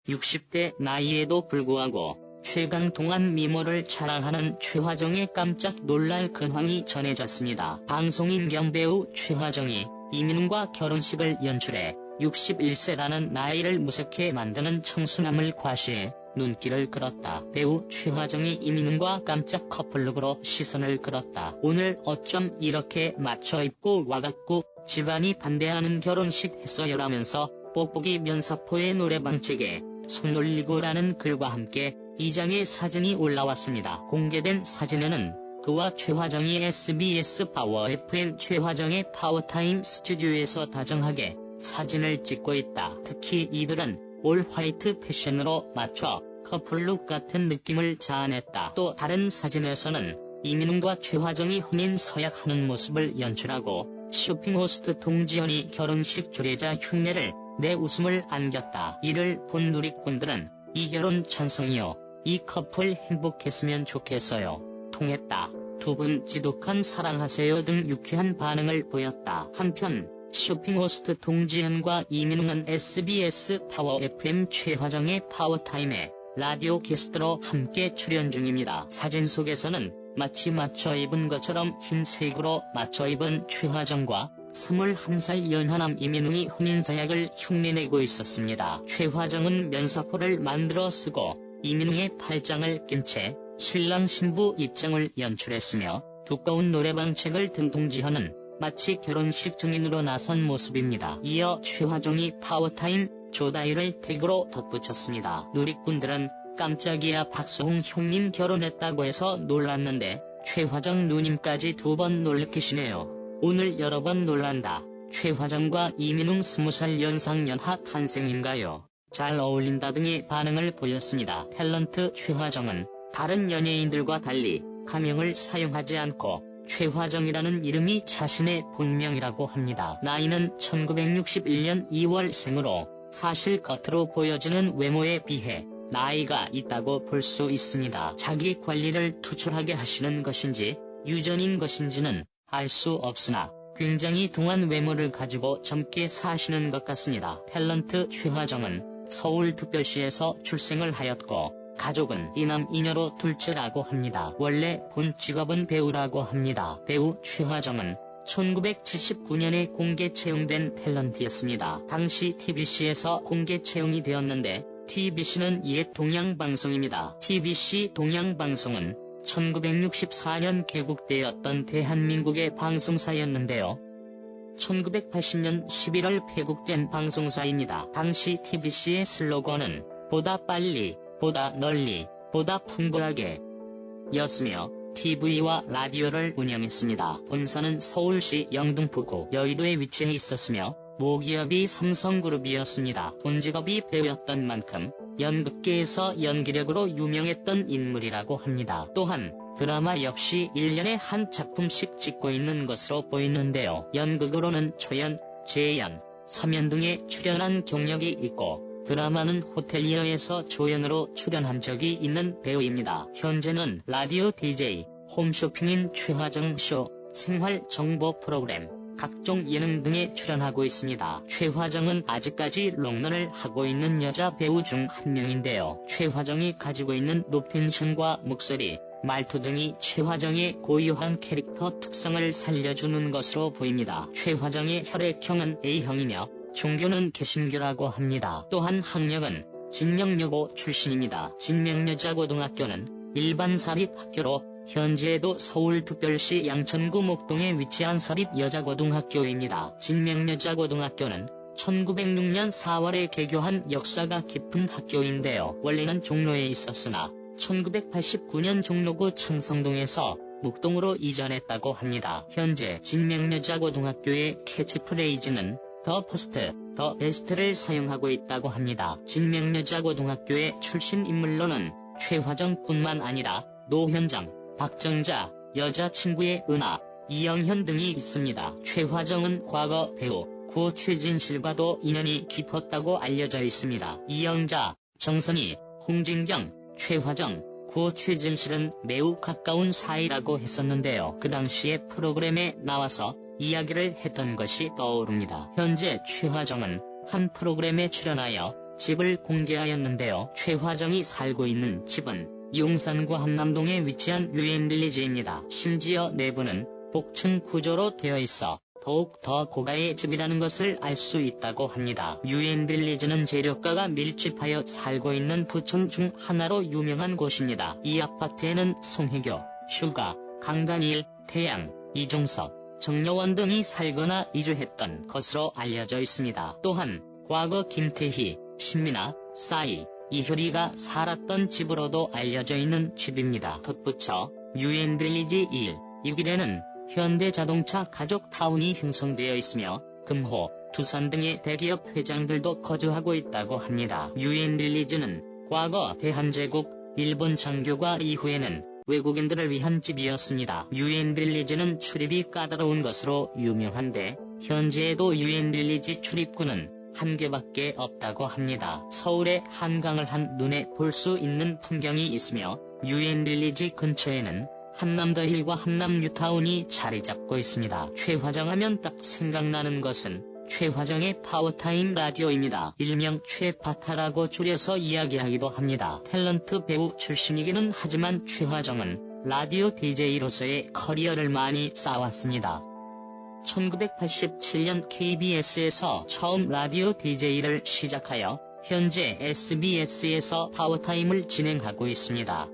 60대 나이에도 불구하고 최강동안 미모를 자랑하는 최화정의 깜짝 놀랄 근황이 전해졌습니다. 방송인 겸 배우 최화정이 이민웅과 결혼식을 연출해 61세라는 나이를 무색해 만드는 청순함을 과시해 눈길을 끌었다. 배우 최화정이 이민웅과 깜짝 커플룩으로 시선을 끌었다. 오늘 어쩜 이렇게 맞춰 입고 와갖고 집안이 반대하는 결혼식 했어요라면서 뽁뽁이 면사포의 노래방책에 손 올리고라는 글과 함께 2장의 사진이 올라왔습니다. 공개된 사진에는 그와 최화정이 SBS 파워 FM 최화정의 파워타임 스튜디오에서 다정하게 사진을 찍고 있다. 특히 이들은 올 화이트 패션으로 맞춰 커플룩 같은 느낌을 자아냈다. 또 다른 사진에서는 이민웅과 최화정이 혼인 서약하는 모습을 연출하고 쇼핑 호스트 동지연이 결혼식 주례자 흉내를 내 웃음을 안겼다. 이를 본 누리꾼들은 이 결혼 찬성이요. 이 커플 행복했으면 좋겠어요. 통했다. 두 분 지독한 사랑하세요 등 유쾌한 반응을 보였다. 한편 쇼핑 호스트 동지현과 이민웅은 SBS 파워 FM 최화정의 파워타임에 라디오 게스트로 함께 출연 중입니다. 사진 속에서는 마치 맞춰 입은 것처럼 흰색으로 맞춰 입은 최화정과 21살 연하남 이민웅이 혼인서약을 흉내내고 있었습니다. 최화정은 면사포를 만들어 쓰고 이민웅의 팔짱을 낀 채 신랑 신부 입장을 연출했으며 두꺼운 노래방책을 든 동지현은 마치 결혼식 증인으로 나선 모습입니다. 이어 최화정이 파워타임 조다이를 태그로 덧붙였습니다. 누리꾼들은 깜짝이야 박수홍 형님 결혼했다고 해서 놀랐는데 최화정 누님까지 2번 놀래키시네요. 오늘 여러 번 놀란다. 최화정과 이민웅 20살 연상연하 탄생인가요? 잘 어울린다 등의 반응을 보였습니다. 탤런트 최화정은 다른 연예인들과 달리 가명을 사용하지 않고 최화정이라는 이름이 자신의 본명이라고 합니다. 나이는 1961년 2월 생으로 사실 겉으로 보여지는 외모에 비해 나이가 있다고 볼 수 있습니다. 자기 관리를 투철하게 하시는 것인지 유전인 것인지는 알 수 없으나 굉장히 동안 외모를 가지고 젊게 사시는 것 같습니다. 탤런트 최화정은 서울특별시에서 출생을 하였고 가족은 이남 이녀로 둘째라고 합니다. 원래 본 직업은 배우라고 합니다. 배우 최화정은 1979년에 공개 채용된 탤런트였습니다. 당시 TBC에서 공개 채용이 되었는데 TBC는 옛 동양방송입니다. TBC 동양방송은 1964년 개국되었던 대한민국의 방송사였는데요. 1980년 11월 폐국된 방송사입니다. 당시 TBC의 슬로건은 보다 빨리, 보다 널리, 보다 풍부하게 였으며 TV와 라디오를 운영했습니다. 본사는 서울시 영등포구 여의도에 위치해 있었으며 모기업이 삼성그룹이었습니다. 본직업이 배우였던 만큼 연극계에서 연기력으로 유명했던 인물이라고 합니다. 또한 드라마 역시 1년에 한 작품씩 찍고 있는 것으로 보이는데요. 연극으로는 초연, 재연, 삼연 등에 출연한 경력이 있고 드라마는 호텔리어에서 조연으로 출연한 적이 있는 배우입니다. 현재는 라디오 DJ, 홈쇼핑인 최화정 쇼, 생활 정보 프로그램, 각종 예능 등에 출연하고 있습니다. 최화정은 아직까지 롱런을 하고 있는 여자 배우 중 한 명인데요. 최화정이 가지고 있는 높텐션과 목소리, 말투 등이 최화정의 고유한 캐릭터 특성을 살려주는 것으로 보입니다. 최화정의 혈액형은 A형이며 종교는 개신교라고 합니다. 또한 학력은 진명여고 출신입니다. 진명여자고등학교는 일반 사립학교로 현재에도 서울특별시 양천구 목동에 위치한 사립여자고등학교입니다. 진명여자고등학교는 1906년 4월에 개교한 역사가 깊은 학교인데요. 원래는 종로에 있었으나 1989년 종로구 창성동에서 목동으로 이전했다고 합니다. 현재 진명여자고등학교의 캐치프레이즈는 더 퍼스트, 더 베스트를 사용하고 있다고 합니다. 진명여자고등학교의 출신 인물로는 최화정뿐만 아니라 노현정, 박정자, 여자친구의 은하, 이영현 등이 있습니다. 최화정은 과거 배우 고 최진실과도 인연이 깊었다고 알려져 있습니다. 이영자, 정선희, 홍진경, 최화정, 고 최진실은 매우 가까운 사이라고 했었는데요. 그 당시에 프로그램에 나와서 이야기를 했던 것이 떠오릅니다. 현재 최화정은 한 프로그램에 출연하여 집을 공개하였는데요. 최화정이 살고 있는 집은 용산구 한남동에 위치한 유엔빌리지입니다. 심지어 내부는 복층 구조로 되어 있어 더욱 더 고가의 집이라는 것을 알 수 있다고 합니다. 유엔빌리지는 재력가가 밀집하여 살고 있는 부촌 중 하나로 유명한 곳입니다. 이 아파트에는 송혜교, 슈가, 강다니엘, 태양, 이종석, 정여원 등이 살거나 이주했던 것으로 알려져 있습니다. 또한 과거 김태희, 신민아, 싸이, 이효리가 살았던 집으로도 알려져 있는 집입니다. 덧붙여 유엔빌리지 1, 6일에는 현대자동차 가족타운이 형성되어 있으며 금호, 두산 등의 대기업 회장들도 거주하고 있다고 합니다. 유엔빌리지는 과거 대한제국, 일본 장교과 이후에는 외국인들을 위한 집이었습니다. 유엔빌리지는 출입이 까다로운 것으로 유명한데 현재에도 유엔빌리지 출입구는 한 개밖에 없다고 합니다. 서울의 한강을 한눈에 볼 수 있는 풍경이 있으며 유엔빌리지 근처에는 한남더힐과 한남뉴타운이 자리 잡고 있습니다. 최화정하면 딱 생각나는 것은 최화정의 파워타임 라디오입니다. 일명 최파타라고 줄여서 이야기하기도 합니다. 탤런트 배우 출신이기는 하지만 최화정은 라디오 DJ로서의 커리어를 많이 쌓았습니다. 1987년 KBS에서 처음 라디오 DJ를 시작하여 현재 SBS에서 파워타임을 진행하고 있습니다.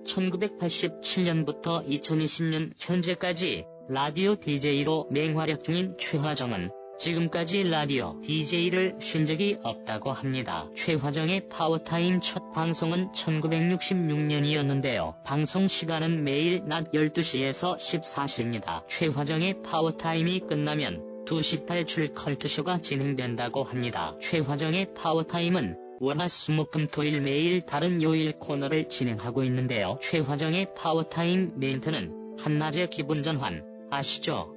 1987년부터 2020년 현재까지 라디오 DJ로 맹활약 중인 최화정은 지금까지 라디오 DJ를 쉰 적이 없다고 합니다. 최화정의 파워타임 첫 방송은 1966년이었는데요. 방송 시간은 매일 낮 12시에서 14시입니다. 최화정의 파워타임이 끝나면 2시 탈출 컬투쇼가 진행된다고 합니다. 최화정의 파워타임은 월화수목금토일 매일 다른 요일 코너를 진행하고 있는데요. 최화정의 파워타임 멘트는 한낮의 기분전환, 아시죠?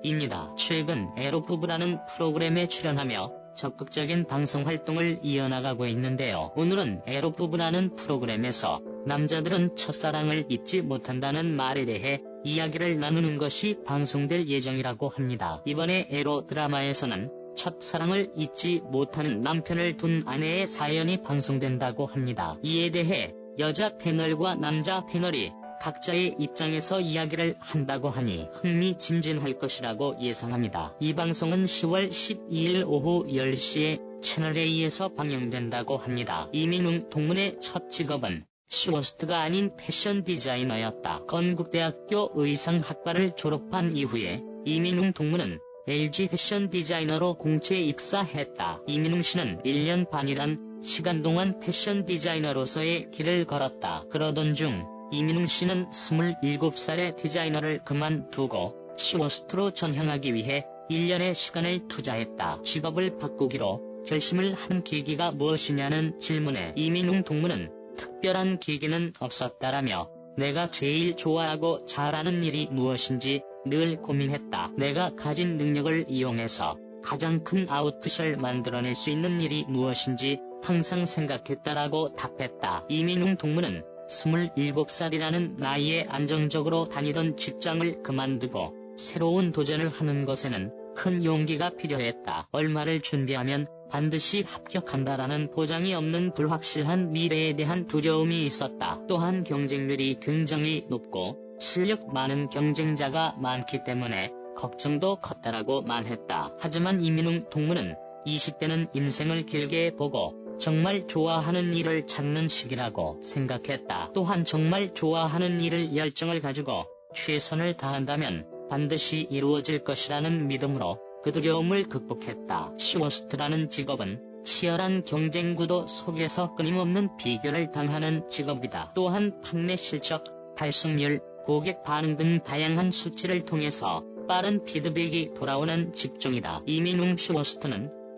입니다. 최근 에로부부라는 프로그램에 출연하며 적극적인 방송활동을 이어나가고 있는데요. 오늘은 에로부부라는 프로그램에서 남자들은 첫사랑을 잊지 못한다는 말에 대해 이야기를 나누는 것이 방송될 예정이라고 합니다. 이번에 에로 드라마에서는 첫사랑을 잊지 못하는 남편을 둔 아내의 사연이 방송된다고 합니다. 이에 대해 여자 패널과 남자 패널이 각자의 입장에서 이야기를 한다고 하니 흥미진진할 것이라고 예상합니다. 이 방송은 10월 12일 오후 10시에 채널A에서 방영된다고 합니다. 이민웅 동문의 첫 직업은 슈어스트가 아닌 패션 디자이너였다. 건국대학교 의상학과를 졸업한 이후에 이민웅 동문은 LG 패션 디자이너로 공채 입사했다. 이민웅 씨는 1년 반이란 시간 동안 패션 디자이너로서의 길을 걸었다. 그러던 중 이민웅 씨는 27살에 디자이너를 그만두고 슈어스트로 전향하기 위해 1년의 시간을 투자했다. 직업을 바꾸기로 결심을 한 계기가 무엇이냐는 질문에 이민웅 동무는 특별한 계기는 없었다라며 내가 제일 좋아하고 잘하는 일이 무엇인지 늘 고민했다. 내가 가진 능력을 이용해서 가장 큰 아웃풋을 만들어낼 수 있는 일이 무엇인지 항상 생각했다라고 답했다. 이민웅 동무는 27살이라는 나이에 안정적으로 다니던 직장을 그만두고 새로운 도전을 하는 것에는 큰 용기가 필요했다. 얼마를 준비하면 반드시 합격한다라는 보장이 없는 불확실한 미래에 대한 두려움이 있었다. 또한 경쟁률이 굉장히 높고 실력 많은 경쟁자가 많기 때문에 걱정도 컸다라고 말했다. 하지만 이민웅 동무는 20대는 인생을 길게 보고 정말 좋아하는 일을 찾는 시기라고 생각했다. 또한 정말 좋아하는 일을 열정을 가지고 최선을 다한다면 반드시 이루어질 것이라는 믿음으로 그 두려움을 극복했다. 슈어스트라는 직업은 치열한 경쟁 구도 속에서 끊임없는 비교를 당하는 직업이다. 또한 판매 실적, 달성률, 고객 반응 등 다양한 수치를 통해서 빠른 피드백이 돌아오는 직종이다. 이민웅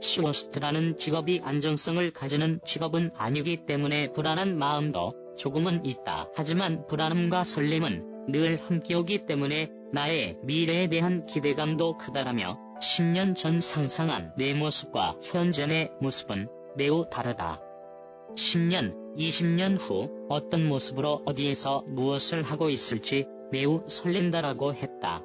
슈어스트라는 직업이 안정성을 가지는 직업은 아니기 때문에 불안한 마음도 조금은 있다. 하지만 불안함과 설렘은 늘 함께 오기 때문에 나의 미래에 대한 기대감도 크다라며 10년 전 상상한 내 모습과 현재 내 모습은 매우 다르다. 10년, 20년 후 어떤 모습으로 어디에서 무엇을 하고 있을지 매우 설렌다라고 했다.